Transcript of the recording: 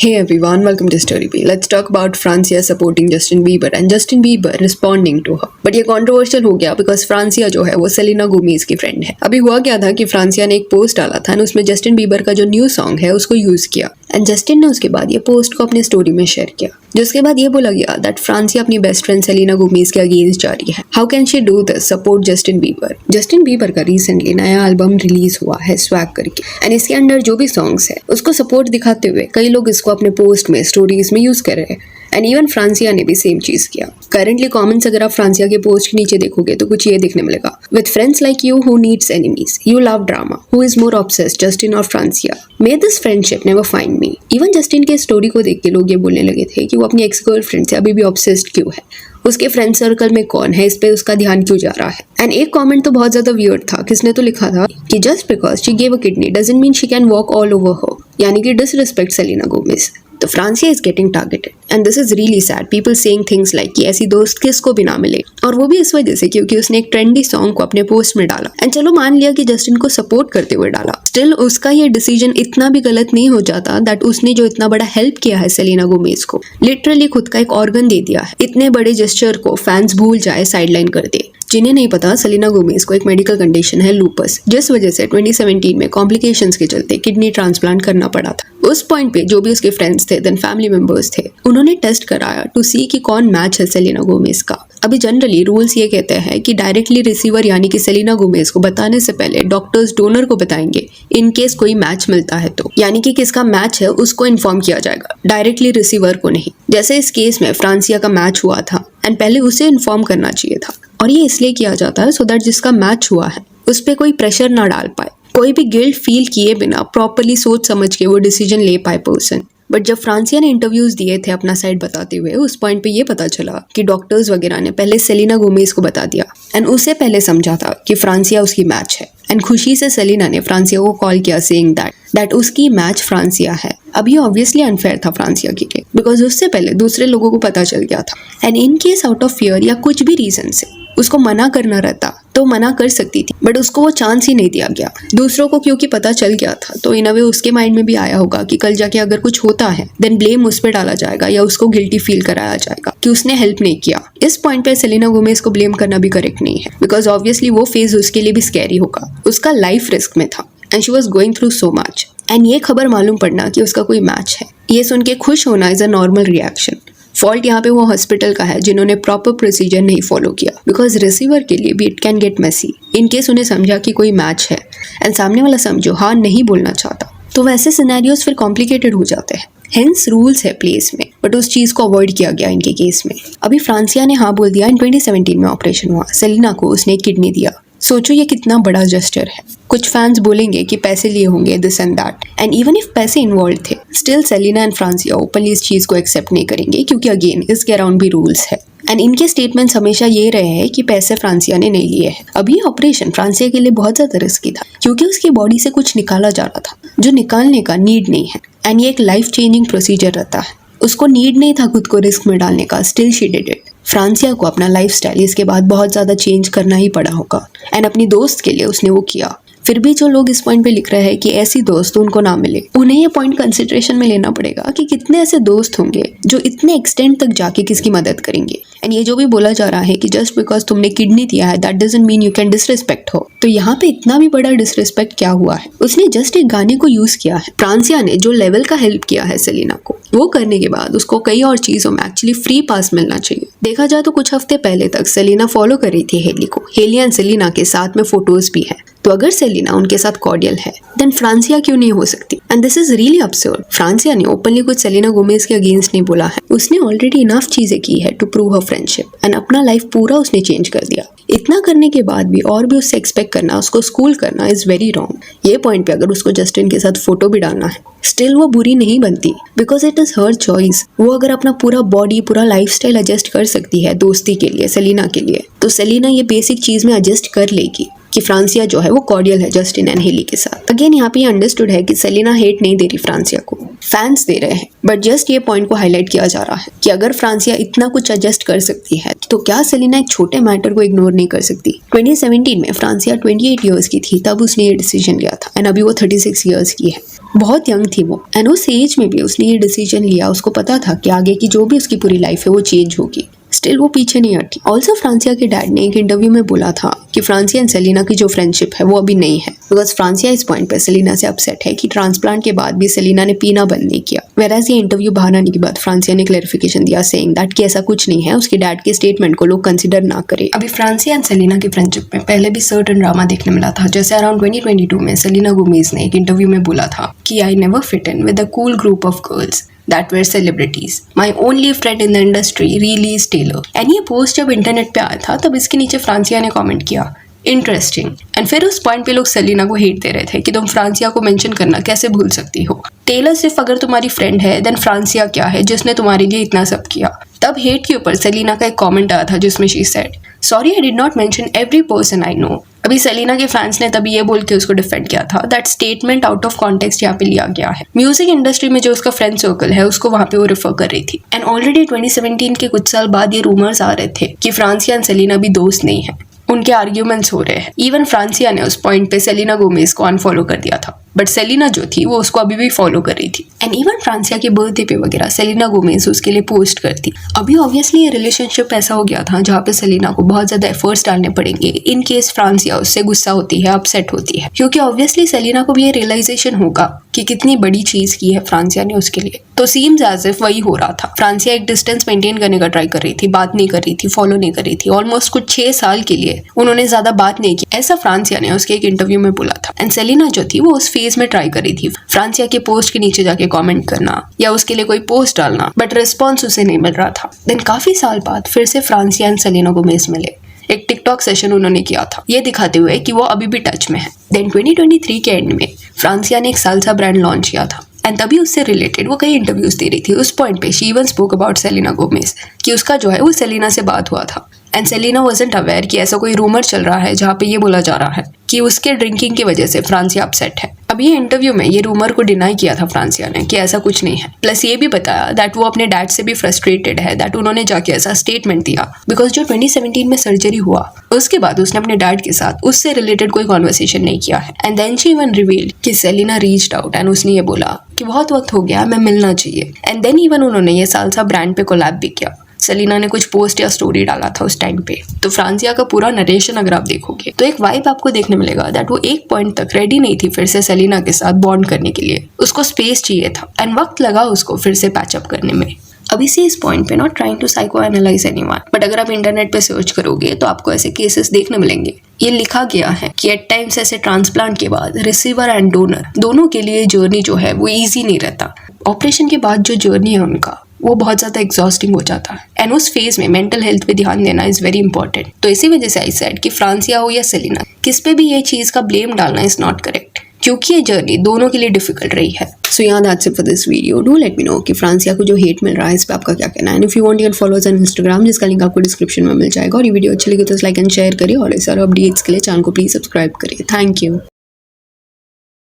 Hey everyone, welcome to Story P. Let's talk about Francia supporting Justin Bieber and Justin Bieber responding to her. But ये controversial हो गया because Francia जो है वो Selina Gomez की friend है. अभी हुआ क्या था कि फ्रांसिया ने एक पोस्ट डाला था और उसमें जस्टिन बीबर का जो न्यू सॉन्ग है उसको यूज किया एंड जस्टिन ने उसके बाद ये पोस्ट को अपने स्टोरी में शेयर किया, जिसके बाद ये बोला गया दैट फ्रांसिया अपनी बेस्ट फ्रेंड सेलिना गोमेज के अगेंस्ट जा रही है. How can she do this, support Justin Bieber. Justin Bieber का रिसेंटली नया एल्बम रिलीज हुआ है स्वैग करके एंड इसके अंदर जो भी सॉन्ग्स है उसको सपोर्ट दिखाते हुए कई लोग इसको अपने पोस्ट में स्टोरीज में यूज कर रहे हैं एंड इवन फ्रांसिया ने भी सेम चीज किया. करंटली कमेंट्स अगर आप फ्रांसिया के पोस्ट के नीचे देखोगे तो कुछ ये दिखने मिलेगा. With friends like you who needs enemies, you love drama, who is more obsessed, Justin और Francia, may this friendship never find me. Even Justin के स्टोरी को देख के लोग ये बोलने लगे थे कि वो अपनी एक्स गर्लफ्रेंड से अभी भी ऑब्सेस्ड क्यों है, उसके फ्रेंड सर्कल में कौन है, इस पे उसका ध्यान क्यों जा रहा है. एंड एक कमेंट तो बहुत ज्यादा वियर्ड था. किसने तो लिखा था कि just because she gave a kidney doesn't mean she can walk all over her, यानी कि डिसरिस्पेक्ट सेलिना गोमेज. तो Francia is getting targeted and this is really sad. People saying things like कि ऐसी दोस्त किसको भी ना मिले, और वो भी इस वजह से क्योंकि उसने एक ट्रेंडी सॉन्ग को अपने पोस्ट में डाला. एंड चलो मान लिया कि जस्टिन को सपोर्ट करते हुए डाला, स्टिल उसका ये डिसीजन इतना भी गलत नहीं हो जाता दैट उसने जो इतना बड़ा हेल्प किया है सेलिना गोमेज को, लिटरली खुद का एक ऑर्गन दे दिया है, इतने बड़े जेस्चर को फैंस भूल जाए, साइडलाइन कर दे. जिन्हें नहीं पता, सेलिना गोमेज को एक मेडिकल कंडीशन है लूपस, जिस वजह से 2017 में कॉम्प्लिकेशंस के चलते किडनी ट्रांसप्लांट करना पड़ा था. उस पॉइंट पे जो भी उसके फ्रेंड्स थे देन फैमिली मेंबर्स थे, उन्होंने टेस्ट कराया टू सी कि कौन मैच है सेलिना गोमेज का. अभी जनरली रूल्स ये कहते हैं कि डायरेक्टली रिसीवर यानी कि सेलिना गोमेज को बताने से पहले डॉक्टर्स डोनर को बताएंगे इन केस कोई मैच मिलता है तो, यानी कि किसका मैच है उसको इन्फॉर्म किया जाएगा, डायरेक्टली रिसीवर को नहीं. जैसे इस केस में फ्रांसिया का मैच हुआ था एंड पहले उसे इन्फॉर्म करना चाहिए था, और ये इसलिए किया जाता है सो दैट जिसका मैच हुआ है उस पर कोई प्रेशर ना डाल पाए, कोई भी गिल्ट फील किए बिना प्रॉपर्ली सोच समझ के वो डिसीजन ले पाए पर्सन. बट जब फ्रांसिया ने इंटरव्यूज दिए थे अपना साइड बताते हुए, उस पॉइंट पे ये पता चला कि डॉक्टर्स वगैरह ने पहले सेलिना गोमेज को बता दिया एंड उसे पहले समझा था कि फ्रांसिया उसकी मैच है. एंड खुशी से सेलिना ने फ्रांसिया को कॉल किया सेइंग दैट उसकी मैच फ्रांसिया है. अब ये ऑब्वियसली अनफेयर था फ्रांसिया के लिए बिकॉज उससे पहले दूसरे लोगों को पता चल गया था and in case out of fear या कुछ भी रीजन से उसको मना करना रहता तो मना कर सकती थी, बट उसको वो चांस ही नहीं दिया गया. दूसरों को क्योंकि पता चल गया था तो इन अ वे उसके माइंड में भी आया होगा कि कल जाके अगर कुछ होता है देन ब्लेम उस पर डाला जाएगा या उसको गिल्टी फील कराया जाएगा कि उसने हेल्प नहीं किया. इस पॉइंट पे सेलिना गोमेज को ब्लेम करना भी करेक्ट नहीं है बिकॉज ऑब्वियसली वो फेज उसके लिए भी स्कैरी होगा, उसका लाइफ रिस्क में था and she was going through so much. And ये खबर मालूम पड़ना कि उसका कोई मैच है, ये सुन के खुश होना is a normal reaction. Fault यहाँ पे वो हॉस्पिटल का है जिन्होंने प्रॉपर प्रोसीजर नहीं फॉलो किया, बिकॉज रिसीवर के लिए भी it can get messy in case उन्हें समझा कि कोई मैच है एंड सामने वाला समझो हाँ नहीं बोलना चाहता, तो वैसे सिनेरियोज फिर कॉम्प्लिकेटेड हो जाते हैं. हेंस रूल्स है प्लेस में, बट उस चीज को अवॉइड किया गया इनके केस में. अभी फ्रांसिया ने हाँ बोल दिया एंड 2017 में ऑपरेशन हुआ, सेलिना को उसने किडनी दिया. सोचो ये कितना बड़ा जेस्चर है. कुछ फैंस बोलेंगे कि पैसे लिए होंगे this and that, and even if पैसे इन्वॉल्व थे स्टिल सेलिना एंड फ्रांसिया ओपनली इस चीज को एक्सेप्ट नहीं करेंगे क्योंकि अगेन इसके अराउंड भी रूल्स है. एंड इनके स्टेटमेंट्स हमेशा ये रहे हैं कि पैसे फ्रांसिया ने नहीं लिए हैं. अभी ऑपरेशन फ्रांसिया के लिए बहुत ज्यादा रिस्की था क्योंकि उसकी बॉडी से कुछ निकाला जा रहा था जो निकालने का नीड नहीं है एंड ये एक लाइफ चेंजिंग प्रोसीजर रहता है. उसको नीड नहीं था खुद को रिस्क में डालने का, स्टिल शी डिड इट. फ्रांसिया को अपना लाइफस्टाइल इसके बाद बहुत ज़्यादा चेंज करना ही पड़ा होगा एंड अपनी दोस्त के लिए उसने वो किया. फिर भी जो लोग इस पॉइंट पे लिख रहे हैं कि ऐसी दोस्त उनको ना मिले, उन्हें ये पॉइंट कंसिडरेशन में लेना पड़ेगा कि कितने ऐसे दोस्त होंगे जो इतने एक्सटेंड तक जाके किसकी मदद करेंगे. एंड ये जो भी बोला जा रहा है कि जस्ट बिकॉज तुमने किडनी दिया है that doesn't mean you can disrespect हो, तो यहाँ पे इतना भी बड़ा डिसरिस्पेक्ट क्या हुआ है. उसने जस्ट एक गाने को यूज किया है. फ्रांसिया ने जो लेवल का हेल्प किया है सेलिना को, वो करने के बाद उसको कई और चीजों में एक्चुअली फ्री पास मिलना चाहिए. देखा जाए तो कुछ हफ्ते पहले तक सेलिना फॉलो कर रही थी हेली को. हेली एंड सेलिना के साथ में फोटोज भी है, तो अगर सेलिना उनके साथ कॉर्डियल है देन फ्रांसिया क्यों नहीं हो सकती. And this is really absurd. Francia ने ओपनली कुछ सेलिना गोमेज के अगेंस्ट नहीं बोला है. उसने ऑलरेडी इनफ चीजें की है to prove her friendship and अपना लाइफ पूरा उसने चेंज कर दिया. इतना करने के बाद भी और भी उससे एक्सपेक्ट करना, उसको स्कूल करना इज वेरी रॉन्ग. ये पॉइंट पे अगर उसको जस्टिन के साथ फोटो भी डालना है स्टिल वो बुरी नहीं बनती because it is her choice. वो अगर अपना पूरा बॉडी पूरा लाइफस्टाइल एडजस्ट कर सकती है दोस्ती के लिए, सेलिना के लिए, तो सेलिना ये बेसिक चीज में एडजस्ट कर लेगी कि फ्रांसिया जो है वो कॉर्डियल है जस्टिन एंड हेली के साथ. अगेन यहाँ पे ये अंडरस्टूड है कि सेलिना हेट नहीं दे रही फ्रांसिया को, फैंस दे रहे हैं। बट जस्ट ये पॉइंट को हाईलाइट किया जा रहा है कि अगर फ्रांसिया इतना कुछ एडजस्ट कर सकती है तो क्या सेलिना एक छोटे मैटर को इग्नोर नहीं कर सकती। 2017 में फ्रांसिया 28 ईयर्स की थी तब उसने ये डिसीजन लिया था एंड अभी वो 36 ईयर्स की है। बहुत यंग थी वो एंड उस एज में भी उसने ये डिसीजन लिया। उसको पता था कि आगे की जो भी उसकी पूरी लाइफ है वो चेंज होगी, स्टिल वो पीछे नहीं हटी। ऑल्सो फ्रांसिया के डैड ने एक इंटरव्यू में बोला था कि फ्रांसिया एंड सेलिना की जो फ्रेंडशिप है वो अभी नहीं है, बिकॉज फ्रांसिया इस पॉइंट पे सेलिना से अपसेट है कि ट्रांसप्लांट के बाद भी सेलिना ने पीना बंद नहीं किया। वेराज ये इंटरव्यू बाहर आने के बाद फ्रांसिया ने क्लैरिफिकेशन दिया सेइंग दैट कि ऐसा कुछ नहीं है, उसके डैड के स्टेटमेंट को लोग कंसिडर ना करें। अभी फ्रांसिया एंड सेलिना की फ्रेंडशिप में पहले भी सर्टेन ड्रामा देखने मिला था। जैसे अराउंड 2022 में सेलिना गोमेज ने एक इंटरव्यू में बोला था कि I never fit in with a cool group of girls that were celebrities. My only friend in the industry really is Taylor. And ये पोस्ट जब इंटरनेट पे आया था तब इसके नीचे फ्रांसिया ने कमेंट किया इंटरेस्टिंग। एंड फिर उस पॉइंट पे लोग सेलिना को हेट दे रहे थे कि तुम फ्रांसिया को मेंशन करना कैसे भूल सकती हो। टेलर सिर्फ अगर तुम्हारी फ्रेंड है देन फ्रांसिया क्या है जिसने तुम्हारे लिए इतना सब किया। तब हेट के ऊपर सेलिना का एक कमेंट आया था जिसमें she said sorry I did not mention every person I know. अभी सेलिना के फैंस ने तभी ये बोल के उसको डिफेंड किया था that statement out of context यहाँ पे लिया गया है। म्यूजिक इंडस्ट्री में जो उसका फ्रेंड सर्कल है उसको वहाँ पे वो रेफर कर रही थी। एंड ऑलरेडी 2017 के कुछ साल बाद ये रूमर्स आ रहे थे कि फ्रांसिया एंड सेलिना भी दोस्त नहीं है, उनके आर्ग्यूमेंट्स हो रहे हैं। इवन फ्रांसिया ने उस पॉइंट पे सेलिना गोमेज को अनफॉलो कर दिया था, बट सेलिना जो थी वो उसको अभी भी फॉलो कर रही थी। एंड इवन फ्रांसिया के बर्थडे पे वगैरह सेलिना गोमेज उसके लिए पोस्ट करती। अभी ऑब्वियसली ये रिलेशनशिप ऐसा हो गया था जहाँ पे सेलिना को बहुत ज्यादा एफर्ट्स डालने पड़ेंगे इन केस फ्रांसिया उससे गुस्सा होती है, अपसेट होती है, क्योंकि ऑब्वियसली सेलिना को भी ये रियलाइजेशन होगा कि कितनी बड़ी चीज की है फ्रांसिया ने उसके लिए। तो सीम्स एज इफ वही हो रहा था। फ्रांसिया एक डिस्टेंस मेंटेन करने का ट्राई कर रही थी, बात नहीं कर रही थी, फॉलो नहीं कर रही थी। ऑलमोस्ट कुछ 6 साल के लिए उन्होंने ज्यादा बात नहीं की, ऐसा फ्रांसिया ने उसके एक इंटरव्यू में बोला था। एंड सेलिना जो थी वो उस फेज में ट्राई कर रही थी फ्रांसिया के पोस्ट के नीचे जाके कमेंट करना या उसके लिए कोई पोस्ट डालना, बट रिस्पॉन्स उसे नहीं मिल रहा था। देन काफी साल बाद फिर से फ्रांसिया एंड सेलिना गोमेज मिले। एक टिकटॉक सेशन उन्होंने किया था ये दिखाते हुए कि वो अभी भी टच में है। देन 2023 के एंड में फ्रांसिया ने एक साल्सा ब्रांड लॉन्च किया था एंड तभी उससे रिलेटेड वो कई इंटरव्यूज दे रही थी। उस पॉइंट पे she even spoke about Selina Gomez कि उसका जो है वो सेलिना से बात हुआ था। एंड सेलिना वाजंट अवेयर कि ऐसा कोई रूमर चल रहा है जहाँ पे ये बोला जा रहा है कि उसके ड्रिंकिंग की वजह से फ्रांसिया अपसेट है। अब ये इंटरव्यू में ये रूमर को डिनाई किया था फ्रांसिया ने कि ऐसा कुछ नहीं है। प्लस ये भी बताया दैट वो अपने डैड से भी फ्रस्ट्रेटेड है दैट उन्होंने जाके ऐसा स्टेटमेंट दिया बिकॉज जो 2017 में सर्जरी हुआ उसके बाद उसने अपने डैड के साथ उससे रिलेटेड कोई कॉन्वर्सेशन नहीं किया है। And then she even revealed कि सेलिना रीच्ड आउट एंड उसने ये बोला कि बहुत वक्त हो गया, मैं मिलना चाहिए। एंड देन इवन उन्होंने ये साल्सा ब्रांड पे कोलैब भी किया। सेलिना ने कुछ पोस्ट या स्टोरी डाला था उस टाइम पे। तो फ्रांसिया का पूरा नरेशन अगर आप देखोगे तो एक वाइब आपको देखने मिलेगा दैट वो एक पॉइंट तक रेडी नहीं थी फिर से सेलिना के साथ बॉन्ड करने के लिए। उसको स्पेस चाहिए था एंड वक्त लगा उसको फिर से पैचअप करने में। अभी से इस पॉइंट पे not trying to psychoanalyse anyone, but अगर आप इंटरनेट पे सर्च करोगे तो आपको ऐसे केसेस देखने मिलेंगे। ये लिखा गया है कि एट टाइम्स ऐसे ट्रांसप्लांट के बाद रिसीवर एंड डोनर दोनों के लिए जर्नी जो है वो ईजी नहीं रहता। ऑपरेशन के बाद जो जर्नी है उनका वो बहुत ज़्यादा एग्जॉस्टिंग हो जाता है एंड उस फेज में मेंटल हेल्थ पे ध्यान देना इज़ वेरी इंपॉर्टेंट। तो इसी वजह से आई सेड कि फ्रांसिया हो या सेलिना किस पे भी ये चीज़ का ब्लेम डालना इज़ नॉट करेक्ट, क्योंकि ये जर्नी दोनों के लिए डिफिकल्ट रही है। सो यहाँ that's it for this video. Do let me know कि फ्रांसिया को जो हेट मिल रहा है इस पे आपका क्या कहना है। And if you want, you can follow us on Instagram जिसका लिंक आपको डिस्क्रिप्शन में मिल जाएगा। और ये वीडियो अच्छी लगी तो लाइक एंड शेयर करिए और इस सारे अपडेट्स के लिए चैनल को प्लीज सब्सक्राइब करिए। Thank you.